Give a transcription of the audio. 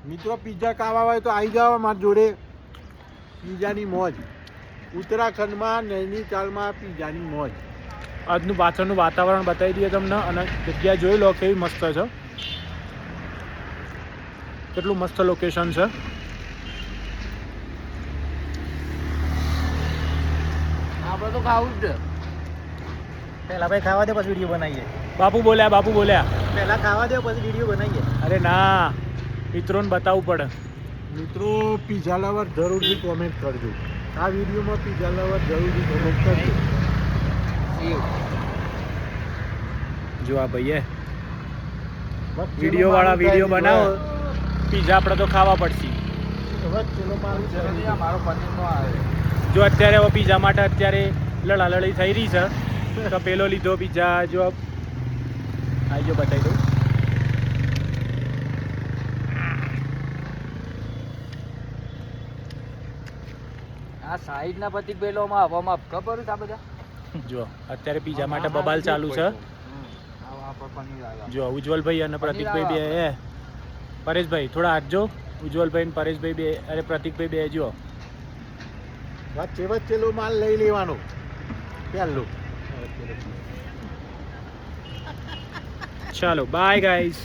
મિત્રો પિઝા ખાવા હોય તો આવી જાઓ મારી જોડે. પિઝાની મોજ ઉત્તરાખંડમાં નૈનીતાલમાં પિઝાની મોજ. આજનું પાછળનું વાતાવરણ બતાવી દઈએ તમને અને જગ્યા જોઈ લો કેવી મસ્ત છે. કેટલું મસ્ત લોકેશન છે. આપણે તો ખાવું જ છે. પહેલા ભાઈ ખાવા દે પછી વિડીયો બનાવીએ. બાપુ બોલ્યા પહેલા ખાવા દે પછી વિડીયો બનાવીએ. અરે ના, મિત્રોને બતાવવું પડે. મિત્રો પિઝા લવર જરૂરથી કોમેન્ટ કરજો. આ વિડીયોમાં પિઝા લવર જરૂરથી કોમેન્ટ કરજો. જો આ ભાઈએ વિડીયો વાળા વિડીયો બનાવો. પિઝા આપણે તો ખાવા પડશે. વચ્ચેનો મારું છે મારો પનીરનો આવે. જો અત્યારે હવે પિઝા માટે અત્યારે લડાલડી થઈ રહી છે. તો પેલો લીધો પિઝા જો આવી જો બતાવી દઉં. આ સાઈડના પ્રતિક બેલોમાં હવામાં ખબર છે આ બધા. જો અત્યારે પિઝા માટે બબાલ ચાલુ છે. જો ઉજ્જવલભાઈ અને પ્રતિકભાઈ બે પરેશભાઈ થોડા હાથ જો. ઉજ્જવલભાઈ અને પરેશભાઈ બે અરે પ્રતિકભાઈ બે જો. વચ્ચેલો માલ લઈ લેવાનો પહેલો. ચાલો બાય ગાઈસ.